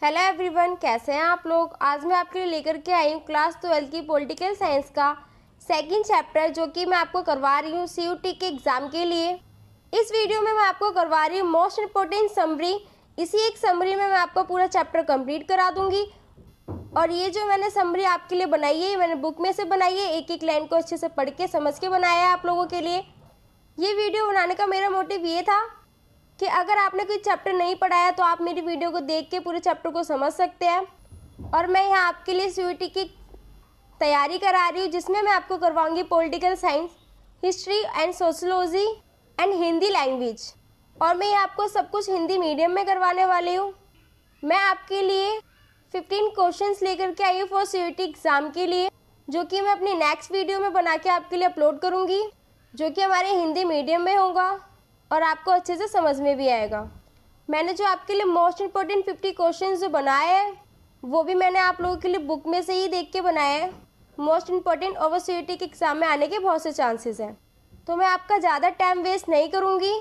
Hello everyone, कैसे हैं आप लोग। आज मैं आपके लिए लेकर के आई हूँ क्लास 12 की पॉलिटिकल साइंस का सेकंड चैप्टर, जो कि मैं आपको करवा रही हूँ सीयूटी के एग्ज़ाम के लिए। इस वीडियो में मैं आपको करवा रही हूँ मोस्ट इम्पोर्टेंट समरी। इसी एक समरी में मैं आपको पूरा चैप्टर कंप्लीट करा दूँगी। और ये जो मैंने समरी आपके लिए बनाई है, मैंने बुक में से बनाई है। एक एक लाइन को अच्छे से पढ़ के समझ के बनाया है आप लोगों के लिए। ये वीडियो बनाने का मेरा मोटिव ये था कि अगर आपने कोई चैप्टर नहीं पढ़ा है तो आप मेरी वीडियो को देख के पूरे चैप्टर को समझ सकते हैं। और मैं यहाँ आपके लिए सीयूटी की तैयारी करा रही हूँ, जिसमें मैं आपको करवाऊंगी political science, history and sociology and Hindi language. और मैं आपको सब कुछ हिंदी मीडियम में करवाने वाली हूँ। मैं आपके लिए 15 क्वेश्चंस लेकर के आई हूँ फॉर सीयूटी एग्ज़ाम के लिए, जो कि मैं अपनी नेक्स्ट वीडियो में बना के आपके लिए अपलोड करूँगी, जो कि हमारे हिंदी मीडियम में होगा और आपको अच्छे से समझ में भी आएगा। मैंने जो आपके लिए मोस्ट इम्पोर्टेंट 50 क्वेश्चंस जो बनाए हैं, वो भी मैंने आप लोगों के लिए बुक में से ही देख के बनाए हैं। मोस्ट इम्पोर्टेंट और सीयूटी के एग्ज़ाम में आने के बहुत से चांसेस हैं। तो मैं आपका ज़्यादा टाइम वेस्ट नहीं करूँगी।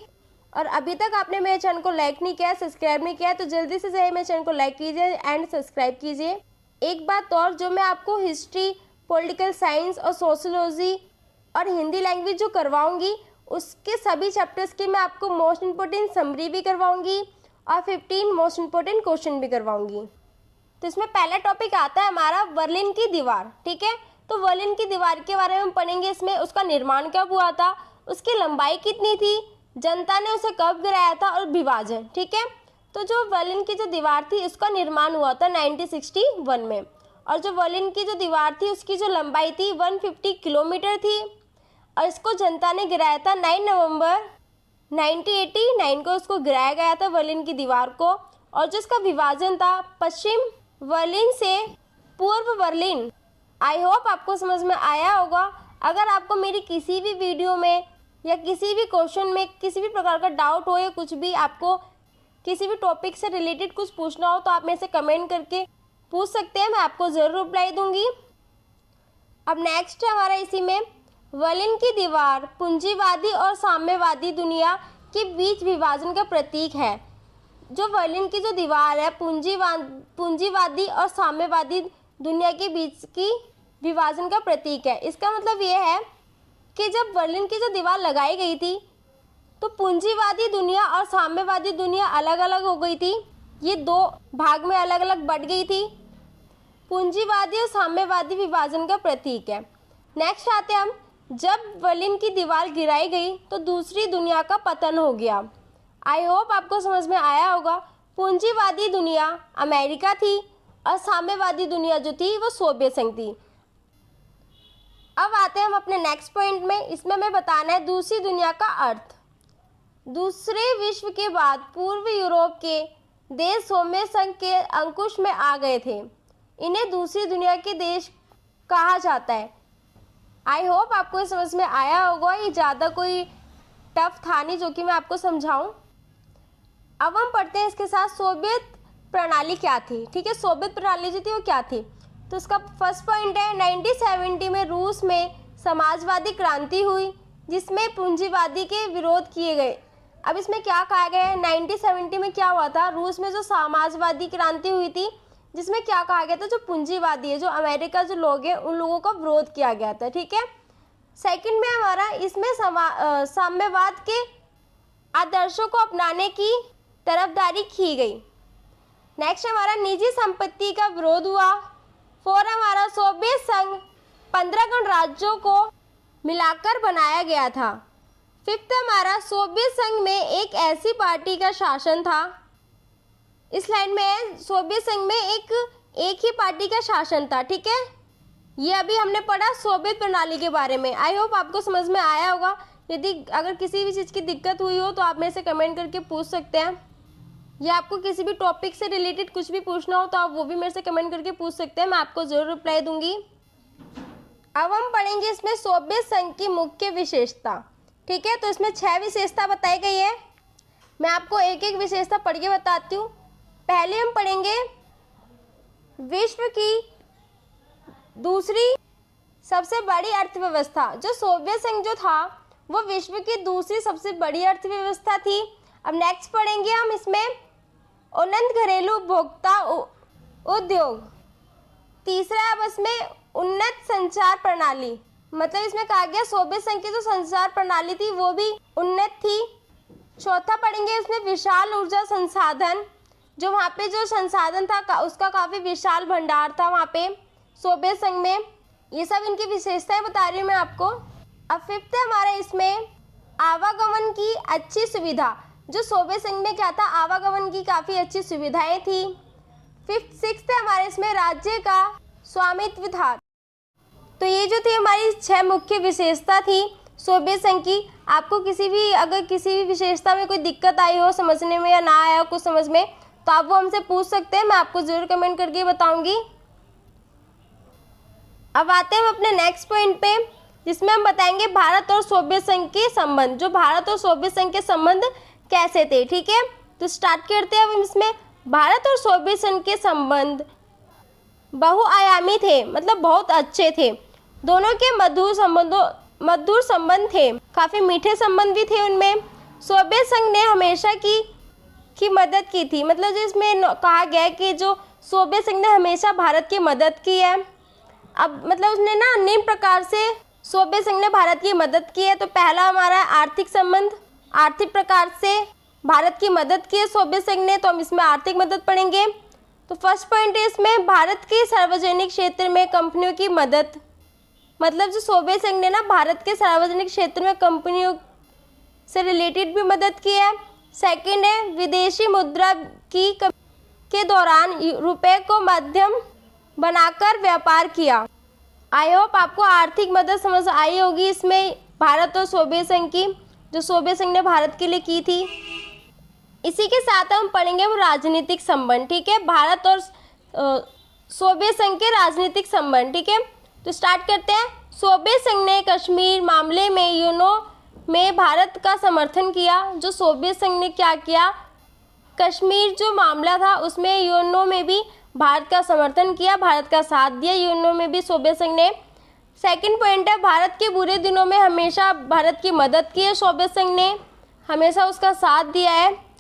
और अभी तक आपने मेरे चैनल को लाइक नहीं किया, सब्सक्राइब नहीं किया, तो जल्दी से जाइए मेरे चैनल को लाइक कीजिए एंड सब्सक्राइब कीजिए। एक बात और, जो मैं आपको हिस्ट्री, पॉलिटिकल साइंस और सोशोलॉजी और हिंदी लैंग्वेज जो करवाऊँगी, उसके सभी चैप्टर्स की मैं आपको मोस्ट इम्पोर्टेंट समरी भी करवाऊंगी और 15 मोस्ट इम्पोर्टेंट क्वेश्चन भी करवाऊंगी। तो इसमें पहला टॉपिक आता है हमारा बर्लिन की दीवार। ठीक है, तो बर्लिन की दीवार के बारे में हम पढ़ेंगे। इसमें उसका निर्माण कब हुआ था, उसकी लंबाई कितनी थी, जनता ने उसे कब गिराया था और विभाजन। ठीक है, तो जो बर्लिन की जो दीवार थी, उसका निर्माण हुआ था 1961 में। और जो बर्लिन की जो दीवार थी, उसकी जो लंबाई थी 150 किलोमीटर थी। और इसको जनता ने गिराया था 9 नवंबर 1989 को उसको गिराया गया था बर्लिन की दीवार को। और जो इसका विभाजन था पश्चिम बर्लिन से पूर्व बर्लिन। आई होप आपको समझ में आया होगा। अगर आपको मेरी किसी भी वीडियो में या किसी भी क्वेश्चन में किसी भी प्रकार का डाउट हो, या कुछ भी आपको किसी भी टॉपिक से रिलेटेड कुछ पूछना हो, तो आप मेरे से कमेंट करके पूछ सकते हैं, मैं आपको ज़रूर रिप्लाई दूंगी। अब नेक्स्ट है हमारा इसी में, बर्लिन की दीवार पूंजीवादी और साम्यवादी दुनिया के बीच विभाजन का प्रतीक है। जो बर्लिन की जो दीवार है, पूंजीवादी और साम्यवादी दुनिया के बीच की विभाजन का प्रतीक है। इसका मतलब ये है कि जब बर्लिन की जो दीवार लगाई गई थी, तो पूंजीवादी दुनिया और साम्यवादी दुनिया अलग अलग हो गई थी। ये दो भाग में अलग अलग बट गई थी। पूंजीवादी और साम्यवादी विभाजन का प्रतीक है। नेक्स्ट आते हैं हम, जब बर्लिन की दीवार गिराई गई तो दूसरी दुनिया का पतन हो गया। आई होप आपको समझ में आया होगा। पूंजीवादी दुनिया अमेरिका थी और साम्यवादी दुनिया जो थी वो सोवियत संघ थी। अब आते हैं हम अपने नेक्स्ट पॉइंट में। इसमें मैं बताना है दूसरी दुनिया का अर्थ। दूसरे विश्व के बाद पूर्व यूरोप के देश सोवियत संघ के अंकुश में आ गए थे। इन्हें दूसरी दुनिया के देश कहा जाता है। आई होप आपको समझ में आया होगा। ये ज़्यादा कोई टफ था नहीं जो कि मैं आपको समझाऊं। अब हम पढ़ते हैं इसके साथ सोवियत प्रणाली क्या थी। ठीक है, सोवियत प्रणाली जो थी वो क्या थी। तो इसका फर्स्ट पॉइंट है 1970 में रूस में समाजवादी क्रांति हुई, जिसमें पूंजीवादी के विरोध किए गए। अब इसमें क्या कहा गया है, 1970 में क्या हुआ था, रूस में जो समाजवादी क्रांति हुई थी, जिसमें क्या कहा गया था, जो पूंजीवादी है, जो अमेरिका जो लोग हैं, उन लोगों का विरोध किया गया था। ठीक है, सेकंड में हमारा इसमें साम्यवाद के आदर्शों को अपनाने की तरफदारी की गई। नेक्स्ट हमारा निजी संपत्ति का विरोध हुआ। फोर हमारा सोवियत संघ 15 गणराज्यों को मिलाकर बनाया गया था। फिफ्थ हमारा सोवियत संघ में एक ऐसी पार्टी का शासन था। इस लाइन में है सोवियत संघ में एक ही पार्टी का शासन था। ठीक है, ये अभी हमने पढ़ा सोवियत प्रणाली के बारे में। आई होप आपको समझ में आया होगा। यदि अगर किसी भी चीज़ की दिक्कत हुई हो तो आप मेरे से कमेंट करके पूछ सकते हैं, या आपको किसी भी टॉपिक से रिलेटेड कुछ भी पूछना हो तो आप वो भी मेरे से कमेंट करके पूछ सकते हैं, मैं आपको ज़रूर रिप्लाई दूंगी। अब हम पढ़ेंगे इसमें सोवियत संघ की मुख्य विशेषता। ठीक है, तो इसमें 6 विशेषता बताई गई है। मैं आपको एक एक विशेषता पढ़ के बताती हूँ। पहले हम पढ़ेंगे विश्व की दूसरी सबसे बड़ी अर्थव्यवस्था। जो सोवियत संघ जो था वो विश्व की दूसरी सबसे बड़ी अर्थव्यवस्था थी। अब नेक्स्ट पढ़ेंगे हम इसमें उन्नत घरेलू उपभोक्ता उद्योग। तीसरा है अब इसमें उन्नत संचार प्रणाली, मतलब इसमें कहा गया सोवियत संघ की जो संचार प्रणाली थी वो भी उन्नत थी। चौथा पढ़ेंगे इसमें विशाल ऊर्जा संसाधन, जो वहाँ पे जो संसाधन था उसका काफ़ी विशाल भंडार था वहाँ पे सोवियत संघ में। ये सब इनकी विशेषताएं बता रही हूँ मैं आपको। अब फिफ्थ है हमारा इसमें आवागमन की अच्छी सुविधा, जो सोवियत संघ में क्या था, आवागमन की काफ़ी अच्छी सुविधाएं थी। फिफ्थ सिक्स्थ है हमारे इसमें राज्य का स्वामित्व था। तो ये जो थी हमारी 6 मुख्य विशेषता थी सोवियत संघ की। आपको अगर किसी भी विशेषता में कोई दिक्कत आई हो समझने में या ना आया हो कुछ समझ में, तो आप वो हमसे पूछ सकते हैं, मैं आपको ज़रूर कमेंट करके बताऊंगी। अब आते हैं हम अपने नेक्स्ट पॉइंट पे, जिसमें हम बताएंगे भारत और सोवियत संघ के संबंध, जो भारत और सोवियत संघ के संबंध कैसे थे। ठीक है, तो स्टार्ट करते हैं अब इसमें। भारत और सोवियत संघ के संबंध बहुआयामी थे, मतलब बहुत अच्छे थे। दोनों के मधुर संबंध थे, काफ़ी मीठे संबंध भी थे उनमें। सोवियत संघ ने हमेशा की मदद की थी, मतलब जो इसमें कहा गया है कि जो सोवियत संघ ने हमेशा भारत की मदद की है। अब मतलब उसने ना निम्न प्रकार से सोवियत संघ ने भारत की मदद की है। तो पहला हमारा आर्थिक संबंध, आर्थिक प्रकार से भारत की मदद की है सोवियत संघ ने, तो हम इसमें आर्थिक मदद पढ़ेंगे। तो फर्स्ट पॉइंट है इसमें भारत के सार्वजनिक क्षेत्र में कंपनियों की मदद, मतलब जो सोवियत संघ ने ना भारत के सार्वजनिक क्षेत्र में कंपनियों से रिलेटेड भी मदद की है। सेकंड है विदेशी मुद्रा के दौरान रुपए को माध्यम बनाकर व्यापार किया। आई होप आपको आर्थिक मदद समझ आई होगी इसमें भारत और सोवियत संघ की, जो सोवियत संघ ने भारत के लिए की थी। इसी के साथ हम पढ़ेंगे वो राजनीतिक संबंध। ठीक है, भारत और सोवियत संघ के राजनीतिक संबंध। ठीक है, तो स्टार्ट करते हैं। सोवियत संघ ने कश्मीर मामले में यूएनओ में भारत का समर्थन किया। जो सोवियत संघ ने क्या किया, कश्मीर जो मामला था उसमें यूएनओ में भी भारत का समर्थन किया, भारत का साथ दिया यूएनओ में भी सोवियत संघ ने। सेकंड पॉइंट है भारत के बुरे दिनों में हमेशा भारत की मदद की है सोवियत संघ ने, हमेशा उसका साथ दिया है।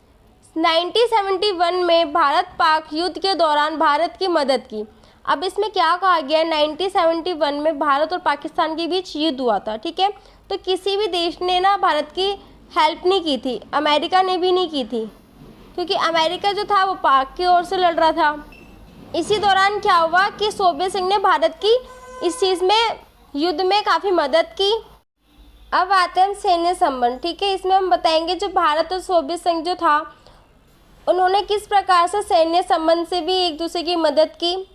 1971 में भारत पाक युद्ध के दौरान भारत की मदद की। अब इसमें क्या कहा गया है, 1971 में भारत और पाकिस्तान के बीच युद्ध हुआ था। ठीक है, तो किसी भी देश ने ना भारत की हेल्प नहीं की थी, अमेरिका ने भी नहीं की थी, क्योंकि अमेरिका जो था वो पाक की ओर से लड़ रहा था। इसी दौरान क्या हुआ कि सोवियत संघ ने भारत की इस चीज़ में युद्ध में काफ़ी मदद की। अब आते हैं सैन्य संबंध। ठीक है, इसमें हम बताएंगे जो भारत और सोवियत संघ जो था उन्होंने किस प्रकार से सैन्य संबंध से भी एक दूसरे की मदद की।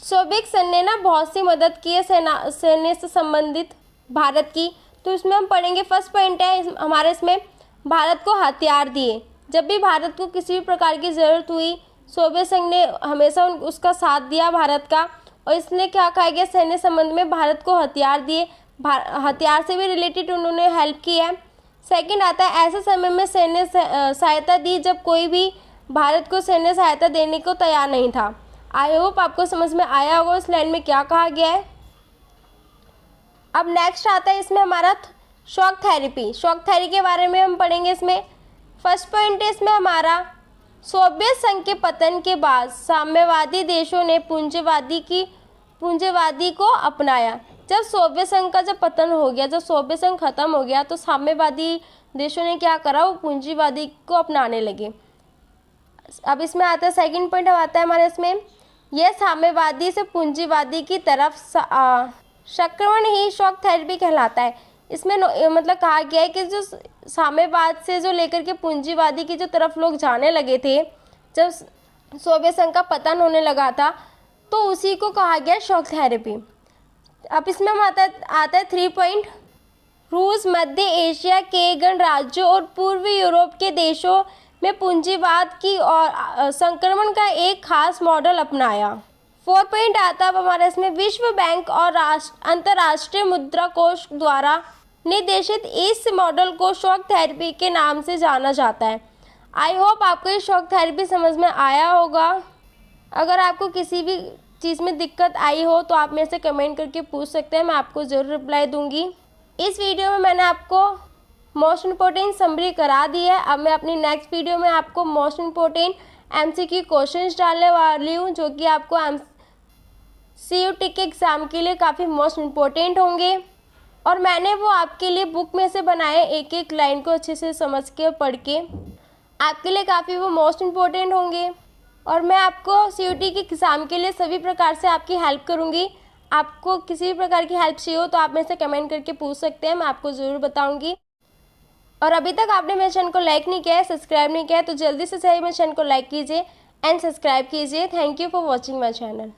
सोवियत संघ ने ना बहुत सी मदद की है सैन्य से संबंधित भारत की। तो इसमें हम पढ़ेंगे फर्स्ट पॉइंट है हमारे इसमें भारत को हथियार दिए। जब भी भारत को किसी भी प्रकार की ज़रूरत हुई सोवियत संघ ने हमेशा उसका साथ दिया भारत का। और इसने क्या कहा गया, सैन्य संबंध में भारत को हथियार दिए, हथियार से भी रिलेटेड उन्होंने हेल्प की है। सेकंड आता है ऐसे समय में सैन्य सहायता दी जब कोई भी भारत को सैन्य सहायता देने को तैयार नहीं था। आई होप आपको समझ में आया होगा उस लाइन में क्या कहा गया है। अब नेक्स्ट आता है इसमें हमारा शॉक थेरेपी। शॉक थेरेपी के बारे में हम पढ़ेंगे इसमें। फर्स्ट पॉइंट है इसमें हमारा सोवियत संघ के पतन के बाद साम्यवादी देशों ने पूंजीवादी को अपनाया। जब सोवियत संघ का जब पतन हो गया, जब सोवियत संघ खत्म हो गया, तो साम्यवादी देशों ने क्या करा, वो पूंजीवादी को अपनाने लगे। अब इसमें आता है सेकंड पॉइंट आता है हमारे इसमें, यह साम्यवादी से पूंजीवादी की तरफ संक्रमण ही शॉक थेरेपी कहलाता है। इसमें मतलब कहा गया है कि जो साम्यवाद से जो लेकर के पूंजीवादी की जो तरफ लोग जाने लगे थे, जब सोवियत संघ का पतन होने लगा था, तो उसी को कहा गया शॉक थेरेपी। अब इसमें हम आता है 3 पॉइंट। रूस मध्य एशिया के गणराज्यों और पूर्वी यूरोप के देशों में पूंजीवाद की और संक्रमण का एक खास मॉडल अपनाया। 4 पॉइंट आता है हमारे इसमें, विश्व बैंक और अंतर्राष्ट्रीय मुद्रा कोष द्वारा निर्देशित इस मॉडल को शॉक थेरेपी के नाम से जाना जाता है। आई होप आपको ये शॉक थेरेपी समझ में आया होगा। अगर आपको किसी भी चीज़ में दिक्कत आई हो तो आप मेरे से कमेंट करके पूछ सकते हैं, मैं आपको ज़रूर रिप्लाई दूंगी। इस वीडियो में मैंने आपको मोस्ट इम्पोर्टेंट समरी करा दी है। अब मैं अपनी नेक्स्ट वीडियो में आपको मोस्ट इम्पोर्टेंट MCQ क्वेश्चंस डालने वाली हूँ, जो कि आपको CUT के एग्ज़ाम के लिए काफ़ी मोस्ट इम्पोर्टेंट होंगे। और मैंने वो आपके लिए बुक में से बनाए, एक एक लाइन को अच्छे से समझ के पढ़ के आपके लिए काफ़ी वो मोस्ट इम्पोर्टेंट होंगे। और मैं आपको CUT के एग्ज़ाम के लिए सभी प्रकार से आपकी हेल्प करूँगी। आपको किसी भी प्रकार की हेल्प चाहिए हो तो आप मेरे से कमेंट करके पूछ सकते हैं, मैं आपको ज़रूर बताऊँगी। और अभी तक आपने मेरे चैनल को लाइक नहीं किया है, सब्सक्राइब नहीं किया है, तो जल्दी से सही मेरे चैनल को लाइक कीजिए एंड सब्सक्राइब कीजिए। Thank you for watching my channel.